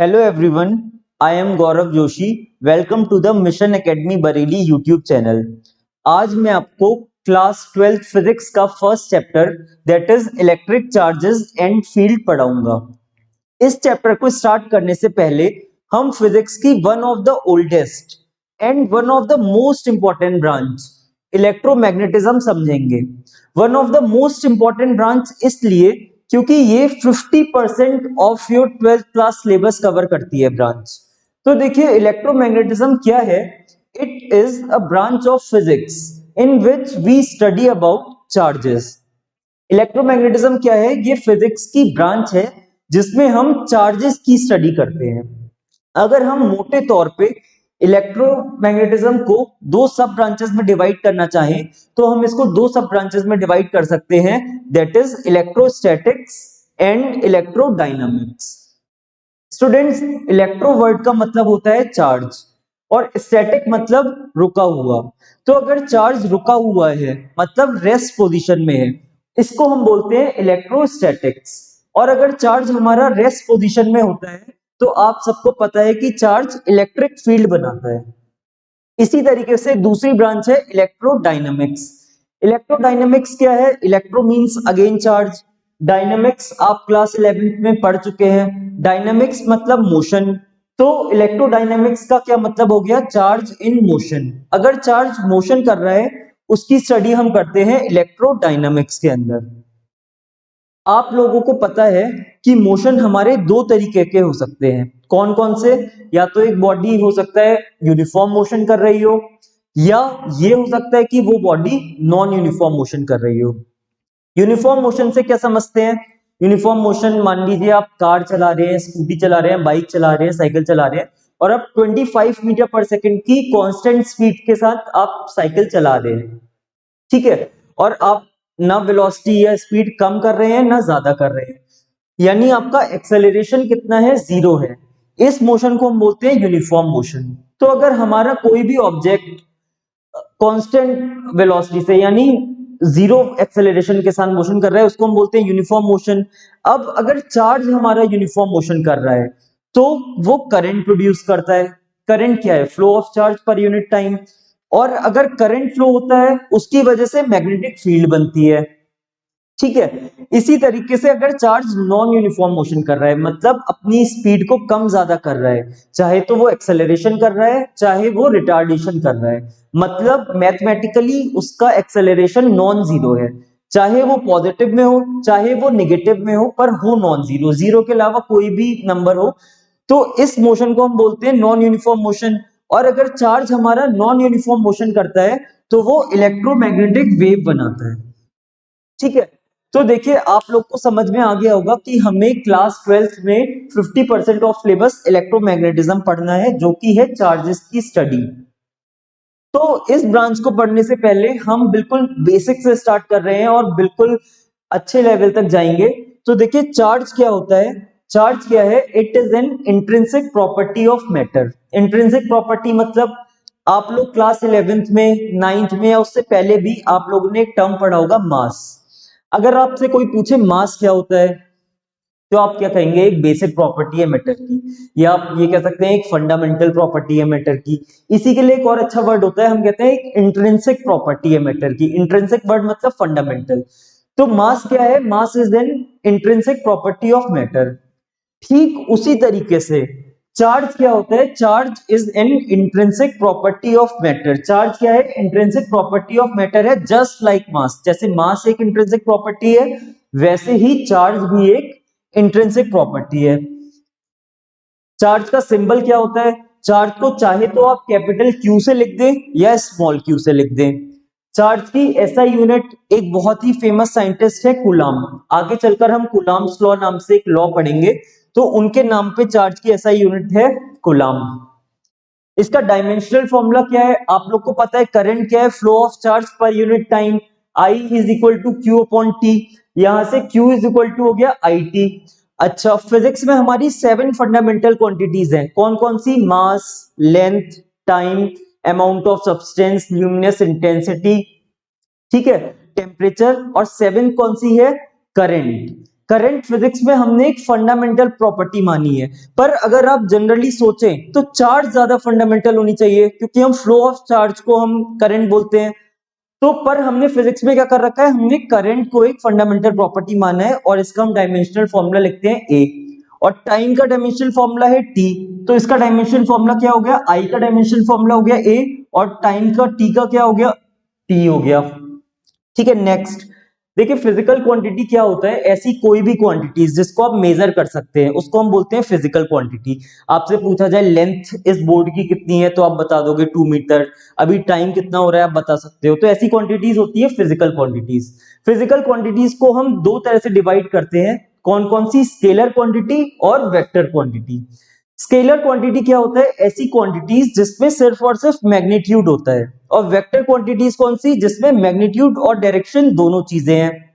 Hello everyone, I am Gaurav Joshi. Welcome to the Mission Academy Bareilly YouTube channel. आज मैं आपको class 12th physics का first chapter that is electric charges and field पढ़ाऊंगा। इस chapter को start करने से पहले हम फिजिक्स की one of the oldest and one of the most important branch electromagnetism समझेंगे। One of the most important branch इसलिए क्योंकि ये 50% of your 12th class syllabus cover करती है ब्रांच। तो देखिए इलेक्ट्रोमैग्नेटिज्म क्या है। It is a branch of physics in which we study about charges. Electromagnetism क्या है? ये फिजिक्स की ब्रांच है जिसमें हम चार्जेस की स्टडी करते हैं। अगर हम मोटे तौर पे इलेक्ट्रोमैग्नेटिज्म को दो सब ब्रांचेस में डिवाइड करना चाहें तो हम इसको दो सब ब्रांचेस में डिवाइड कर सकते हैं, that is electrostatics and electrodynamics. Students, electro word का मतलब होता है चार्ज और स्टैटिक मतलब रुका हुआ। तो अगर चार्ज रुका हुआ है मतलब रेस्ट पोजीशन में है, इसको हम बोलते हैं इलेक्ट्रोस्टैटिक्स। और अगर चार्ज हमारा रेस्ट पोजीशन में होता है तो आप सबको पता है कि चार्ज इलेक्ट्रिक फील्ड बनाता है। इसी तरीके से दूसरी ब्रांच है इलेक्ट्रोडायनामिक्स। इलेक्ट्रोडायनामिक्स क्या है? Electro means again charge, dynamics आप क्लास 11th में पढ़ चुके हैं। डायनामिक्स मतलब मोशन। तो इलेक्ट्रोडायनामिक्स का क्या मतलब हो गया? Charge in motion. अगर चार्ज मोशन कर रहा है उसकी स्टडी हम करते हैं इलेक्ट्रोडायनामिक्स के अंदर। आप लोगों को पता है कि मोशन हमारे दो तरीके के हो सकते हैं। कौन कौन से? या तो एक बॉडी हो सकता है यूनिफॉर्म मोशन कर रही हो, या ये हो सकता है कि वो बॉडी नॉन यूनिफॉर्म मोशन कर रही हो। यूनिफॉर्म मोशन से क्या समझते हैं? यूनिफॉर्म मोशन, मान लीजिए आप कार चला रहे हैं, स्कूटी चला रहे हैं, बाइक चला रहे हैं, साइकिल चला रहे हैं और आप 25 मीटर पर सेकेंड की कांस्टेंट स्पीड के साथ आप साइकिल चला रहे हैं, ठीक है। और आप ना वेलोसिटी या स्पीड कम कर रहे हैं ना ज्यादा कर रहे हैं, यानी आपका एक्सेलरेशन कितना है? 0 है। इस मोशन को हम बोलते हैं यूनिफॉर्म मोशन। तो अगर हमारा कोई भी ऑब्जेक्ट कांस्टेंट वेलोसिटी से यानी 0 एक्सेलरेशन के साथ मोशन कर रहा है उसको हम बोलते हैं यूनिफॉर्म मोशन। अब अगर चार्ज हमारा यूनिफॉर्म मोशन कर रहा है तो वो करंट प्रोड्यूस करता है। करंट क्या है? Flow of charge per unit time. और अगर करंट फ्लो होता है उसकी वजह से मैग्नेटिक फील्ड बनती है, ठीक है। इसी तरीके से अगर चार्ज नॉन यूनिफॉर्म मोशन कर रहा है मतलब अपनी स्पीड को कम ज्यादा कर रहा है, चाहे तो वो एक्सेलरेशन कर रहा है चाहे वो रिटार्डेशन कर रहा है, मतलब मैथमेटिकली उसका एक्सेलरेशन नॉन जीरो है, चाहे वो पॉजिटिव में हो चाहे वो निगेटिव में हो, पर हो नॉन जीरो, जीरो के अलावा कोई भी नंबर हो, तो इस मोशन को हम बोलते हैं नॉन यूनिफॉर्म मोशन। और अगर चार्ज हमारा नॉन यूनिफॉर्म मोशन करता है तो वो इलेक्ट्रोमैग्नेटिक वेव बनाता है, ठीक है। तो देखिए आप लोग को समझ में आ गया होगा कि हमें क्लास 12th में 50% ऑफ सिलेबस इलेक्ट्रोमैग्नेटिज्म पढ़ना है, जो कि है चार्जेस की स्टडी। तो इस ब्रांच को पढ़ने से पहले हम बिल्कुल बेसिक से स्टार्ट कर रहे हैं और बिल्कुल अच्छे लेवल तक जाएंगे। तो देखिए चार्ज क्या होता है? चार्ज क्या है? It is an intrinsic property of matter. Intrinsic property मतलब आप लोग क्लास 11th में, 9th में या उससे पहले भी आप लोगों ने एक टर्म पढ़ा होगा, मास। अगर आपसे कोई पूछे मास क्या होता है तो आप क्या कहेंगे? एक बेसिक प्रॉपर्टी है मैटर की, या आप ये कह सकते हैं एक फंडामेंटल प्रॉपर्टी है मैटर की। इसी के लिए एक और अच्छा वर्ड होता है, हम कहते हैं एक इंट्रिंसिक प्रॉपर्टी है मैटर की। इंट्रिंसिक वर्ड मतलब फंडामेंटल। तो मास क्या है? Mass is an intrinsic property of matter. ठीक उसी तरीके से चार्ज क्या होता है? Charge is an intrinsic property of matter. Charge क्या है? इंट्रिंसिक प्रॉपर्टी ऑफ मैटर है, जस्ट लाइक मास। जैसे मास एक इंट्रिंसिक प्रॉपर्टी है वैसे ही चार्ज भी एक इंट्रिंसिक प्रॉपर्टी है। चार्ज का सिंबल क्या होता है? चार्ज को चाहे तो आप कैपिटल क्यू से लिख दें या स्मॉल क्यू से लिख दें। चार्ज की एसआई यूनिट एक बहुत ही फेमस साइंटिस्ट है कूलाम। आगे चलकर हम कूलाम्स लॉ नाम से एक लॉ पढ़ेंगे, तो उनके नाम पे चार्ज की एसआई यूनिट है कूलाम। इसका डायमेंशनल फॉर्मूला क्या है? आप लोग को पता है करंट क्या है? Flow of charge per unit time. I is equal to q upon t. यहां से Q इज इक्वल टू हो गया IT। अच्छा, फिजिक्स में हमारी 7 फंडामेंटल क्वांटिटीज हैं। कौन कौन सी? Mass, length, time, amount of substance, luminous intensity, ठीक है, टेम्परेचर, और 7 कौन सी है? करंट। करंट फिजिक्स में हमने एक फंडामेंटल प्रॉपर्टी मानी है, पर अगर आप जनरली सोचें तो चार्ज ज्यादा फंडामेंटल होनी चाहिए, क्योंकि हम फ्लो ऑफ चार्ज को हम करंट बोलते हैं। तो पर हमने फिजिक्स में क्या कर रखा है, हमने करंट को एक फंडामेंटल प्रॉपर्टी माना है और इसका हम डायमेंशनल फॉर्मूला लिखते हैं ए, और टाइम का डायमेंशनल फॉर्मूला है टी, तो इसका डायमेंशनल फॉर्मूला क्या हो गया, आई का डायमेंशनल फॉर्मूला हो गया ए, और टाइम का टी का क्या हो गया, टी हो गया। ठीक है, नेक्स्ट देखिए फिजिकल क्वांटिटी क्या होता है, ऐसी कोई भी क्वांटिटीज जिसको आप मेजर कर सकते हैं उसको हम बोलते हैं फिजिकल क्वांटिटी। आपसे पूछा जाए लेंथ इस बोर्ड की कितनी है तो आप बता दोगे 2 मीटर, अभी टाइम कितना हो रहा है आप बता सकते हो, तो ऐसी क्वांटिटीज होती है फिजिकल क्वांटिटीज। फिजिकल क्वांटिटीज को हम दो तरह से डिवाइड करते हैं, कौन कौन सी, स्केलर क्वांटिटी और वेक्टर क्वांटिटी। स्केलर क्वांटिटी क्या होता है, ऐसी क्वांटिटीज जिसमें सिर्फ और सिर्फ मैग्नीट्यूड होता है, और वेक्टर क्वांटिटीज कौन सी, जिसमें मैग्नीट्यूड और डायरेक्शन दोनों चीजें हैं।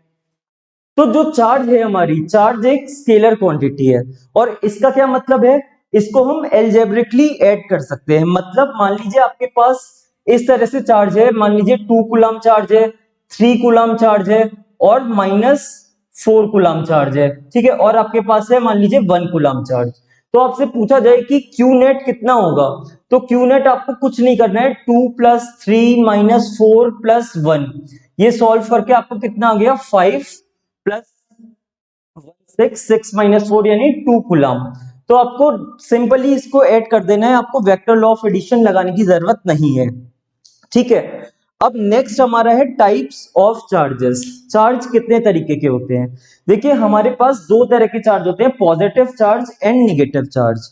तो जो चार्ज है हमारी, चार्ज एक स्केलर क्वांटिटी है, और इसका क्या मतलब है, इसको हम एल्जेब्रिकली ऐड कर सकते हैं। मतलब मान लीजिए आपके पास इस तरह से चार्ज है, मान लीजिए 2 कूलम चार्ज है, 3 कूलम चार्ज है और -4 कूलम चार्ज है, ठीक है, और आपके पास है मान लीजिए 1 कूलम चार्ज। तो आपसे पूछा जाए कि क्यू नेट कितना होगा, तो क्यू नेट आपको कुछ नहीं करना है, 2 + 3 - 4 + 1, ये सॉल्व करके आपको कितना आ गया, 5 + 6 -4 यानी 2 कूलम। तो आपको सिंपली इसको ऐड कर देना है, आपको वेक्टर लॉ ऑफ एडिशन लगाने की जरूरत नहीं है। ठीक है, अब नेक्स्ट हमारा है टाइप्स ऑफ चार्जेस। चार्ज कितने तरीके के होते हैं, देखिए हमारे पास दो तरह के चार्ज होते हैं, positive charge and negative charge.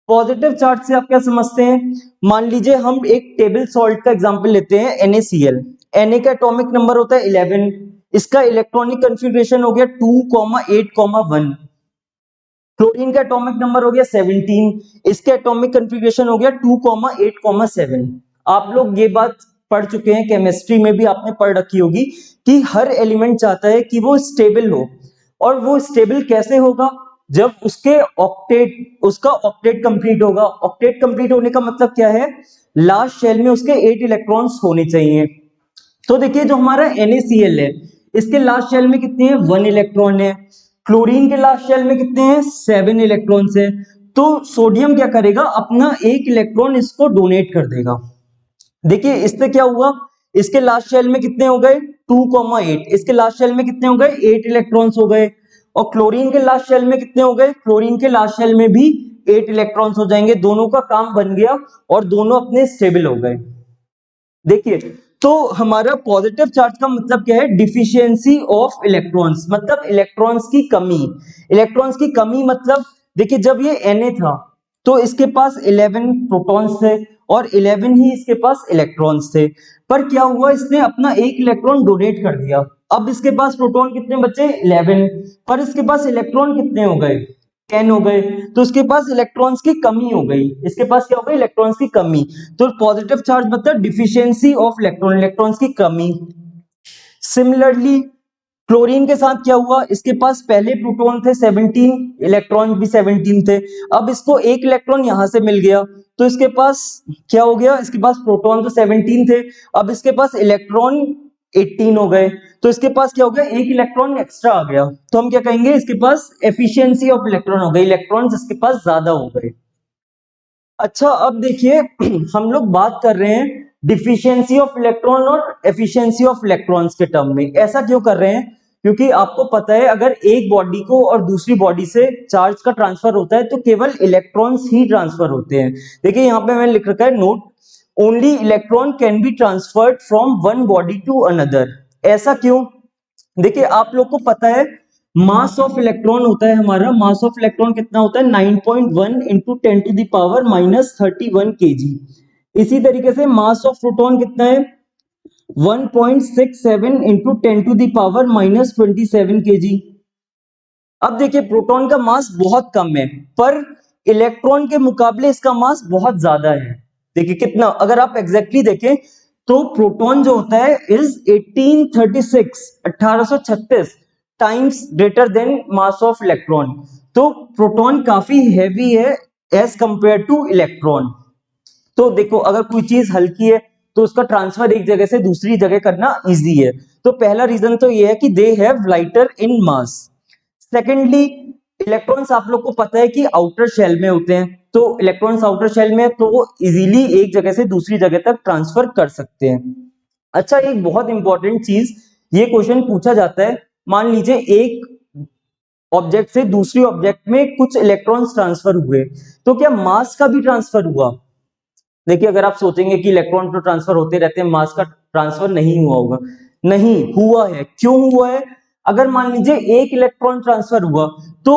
Positive charge से आप क्या समझते हैं, मान लीजिए हम एक टेबल सॉल्ट का एग्जांपल लेते हैं NaCl। Na का एटॉमिक नंबर होता है 11, इसका इलेक्ट्रॉनिक कन्फिग्रेशन हो गया 2,8,1। क्लोरीन का एटॉमिक नंबर हो गया 17, इसके एटॉमिक कन्फिग्रेशन हो गया 2,8,7। आप लोग ये बात पढ़ चुके हैं, केमिस्ट्री में भी आपने पढ़ रखी होगी कि हर एलिमेंट चाहता है कि वो स्टेबल हो, और वो स्टेबल कैसे होगा, जब उसके उसका ऑक्टेट कंप्लीट होगा। ऑक्टेट कंप्लीट होने का मतलब क्या है, लास्ट शेल में उसके 8 इलेक्ट्रॉन्स होने चाहिए। तो देखिए जो हमारा NaCl है, इसके लास्ट शेल में कितने हैं, 1 इलेक्ट्रॉन है। क्लोरीन के लास्ट शेल में कितने हैं, 7 इलेक्ट्रॉन्स है। तो सोडियम क्या करेगा, अपना 1 इलेक्ट्रॉन इसको डोनेट कर देगा। देखिए इससे क्या हुआ, इसके लास्ट शेल में कितने हो गए, 2,8, इसके लास्ट शेल में कितने हो गए, 8 इलेक्ट्रॉन्स हो गए। और क्लोरीन के लास्ट शेल में कितने हो गए, क्लोरीन के लास्ट शेल में भी 8 इलेक्ट्रॉन्स हो जाएंगे, दोनों का काम बन गया और दोनों अपने स्टेबल हो गए। देखिए तो हमारा पॉजिटिव चार्ज का मतलब क्या है, डिफिशियंसी ऑफ इलेक्ट्रॉन्स, मतलब इलेक्ट्रॉन्स की कमी। इलेक्ट्रॉन्स की कमी मतलब देखिए जब ये Na था तो इसके पास 11 प्रोटॉन्स थे और 11 ही इसके पास इलेक्ट्रॉन्स थे, पर क्या हुआ, इसने अपना 1 इलेक्ट्रॉन डोनेट कर दिया। अब इसके पास प्रोटॉन कितने बचे, 11, पर इसके पास इलेक्ट्रॉन कितने हो गए, 10 हो गए, तो इसके पास इलेक्ट्रॉन्स की कमी हो गई। इसके पास क्या हो गई, इलेक्ट्रॉन्स की कमी। तो पॉजिटिव चार्ज मतलब डिफिशियंसी ऑफ इलेक्ट्रॉन, इलेक्ट्रॉन्स की कमी। सिमिलरली क्लोरीन के साथ क्या हुआ, इसके पास पहले प्रोटॉन थे 17, इलेक्ट्रॉन भी 17 थे। अब इसको 1 इलेक्ट्रॉन यहां से मिल गया, तो इसके पास क्या हो गया, इसके पास प्रोटॉन तो 17 थे, अब इसके पास इलेक्ट्रॉन 18 हो गए, तो इसके पास क्या हो गया, 1 इलेक्ट्रॉन एक्स्ट्रा आ गया। तो हम क्या कहेंगे, इसके पास एफिशिएंसी ऑफ इलेक्ट्रॉन हो गई, इलेक्ट्रॉन्स इसके पास ज्यादा हो गए। अच्छा अब देखिए हम लोग बात कर रहे हैं डिफिशियंसी ऑफ इलेक्ट्रॉन और एफिशिएंसी ऑफ इलेक्ट्रॉन्स के टर्म में। ऐसा क्यों कर रहे हैं, क्योंकि आपको पता है अगर एक बॉडी को और दूसरी बॉडी से चार्ज का ट्रांसफर होता है तो केवल इलेक्ट्रॉन्स ही ट्रांसफर होते हैं। देखिए यहाँ पे मैंने लिख रखा है note, only electron can be transferred from one body to another. ऐसा क्यों, देखिए आप लोग को पता है मास ऑफ इलेक्ट्रॉन होता है हमारा, मास ऑफ इलेक्ट्रॉन कितना होता है, 9.1 × 10⁻⁻31 kg। इसी तरीके से मास ऑफ प्रोटॉन कितना है, 1.67 × 10⁻⁻27 kg। अब देखिए प्रोटॉन का मास बहुत कम है, पर इलेक्ट्रॉन के मुकाबले इसका मास बहुत ज्यादा है। देखिए कितना, अगर आप एग्जैक्टली देखें तो प्रोटॉन जो होता है is 1836 times greater then mass of electron. तो प्रोटॉन काफी हैवी है एज कंपेयर टू इलेक्ट्रॉन। तो देखो अगर कोई चीज हल्की है तो उसका ट्रांसफर एक जगह से दूसरी जगह करना इजी है। तो पहला रीजन तो ये है कि they have lighter in mass. Secondly electrons आप लोग को पता है कि आउटर शेल में होते हैं, तो इलेक्ट्रॉन्स आउटर शेल में तो वो इजीली एक जगह से दूसरी जगह तक ट्रांसफर कर सकते हैं। अच्छा, एक बहुत इंपॉर्टेंट चीज, ये क्वेश्चन पूछा जाता है, मान लीजिए एक ऑब्जेक्ट से दूसरी ऑब्जेक्ट में कुछ इलेक्ट्रॉन्स ट्रांसफर हुए, तो क्या मास का भी ट्रांसफर हुआ? देखिए, अगर आप सोचेंगे कि इलेक्ट्रॉन तो ट्रांसफर होते रहते हैं, मास का ट्रांसफर नहीं हुआ होगा, नहीं हुआ है। क्यों हुआ है? अगर मान लीजिए एक इलेक्ट्रॉन ट्रांसफर हुआ तो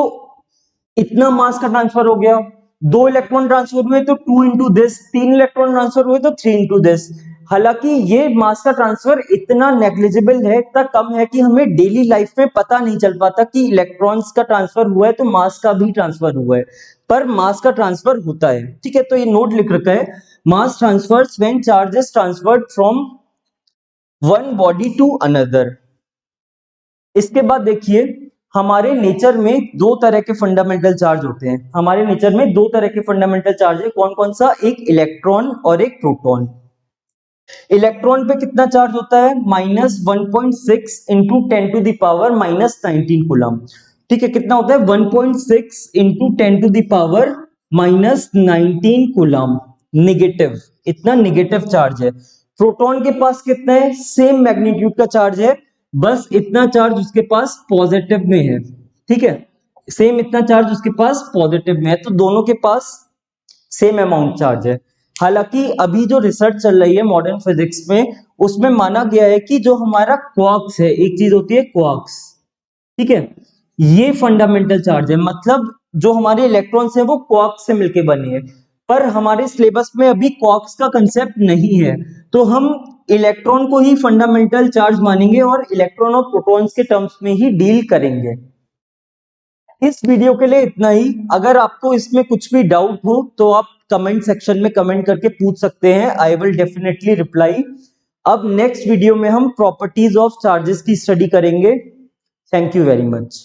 इतना मास का ट्रांसफर हो गया, दो इलेक्ट्रॉन ट्रांसफर हुए तो 2 इंटू दिस, तीन इलेक्ट्रॉन ट्रांसफर हुए तो 3 इंटू दिस। हालांकि ये मास का ट्रांसफर इतना नेग्लिजिबल है, इतना कम है कि हमें डेली लाइफ में पता नहीं चल पाता कि इलेक्ट्रॉन्स का ट्रांसफर हुआ है तो मास का भी ट्रांसफर हुआ है, पर मास का ट्रांसफर होता है। ठीक है, तो ये नोट लिख रखा है, mass transfers when charge is transferred from one body to another. इसके बाद देखिए, हमारे नेचर में दो तरह के फंडामेंटल चार्ज होते हैं। हमारे नेचर में दो तरह के फंडामेंटल चार्ज है, कौन कौन सा? एक इलेक्ट्रॉन और एक प्रोटॉन। इलेक्ट्रॉन पे कितना चार्ज होता है? -1.6 into 10 to the power -19 coulomb. ठीक है, कितना होता है? 1.6 into 10 to the power -19 coulomb, negative, इतना निगेटिव चार्ज है। प्रोटॉन के पास कितना है? सेम मैग्नीट्यूड का चार्ज है, बस इतना चार्ज उसके पास पॉजिटिव में है। ठीक है, सेम इतना चार्ज उसके पास पॉजिटिव में है, तो दोनों के पास सेम अमाउंट चार्ज है। हालांकि अभी जो रिसर्च चल रही है मॉडर्न फिजिक्स में, उसमें माना गया है कि जो हमारा क्वार्क्स है, एक चीज होती है क्वार्क्स, ठीक है, ये फंडामेंटल चार्ज है, मतलब जो हमारे इलेक्ट्रॉन्स हैं वो क्वार्क्स से मिलके बने हैं। पर हमारे सिलेबस में अभी क्वार्क्स का कंसेप्ट नहीं है, तो हम इलेक्ट्रॉन को ही फंडामेंटल चार्ज मानेंगे और इलेक्ट्रॉन और प्रोटॉन्स के टर्म्स में ही डील करेंगे। इस वीडियो के लिए इतना ही। अगर आपको इसमें कुछ भी डाउट हो तो आप कमेंट सेक्शन में कमेंट करके पूछ सकते हैं, आई विल डेफिनेटली रिप्लाई। अब नेक्स्ट वीडियो में हम प्रॉपर्टीज ऑफ चार्जेस की स्टडी करेंगे। Thank you very much.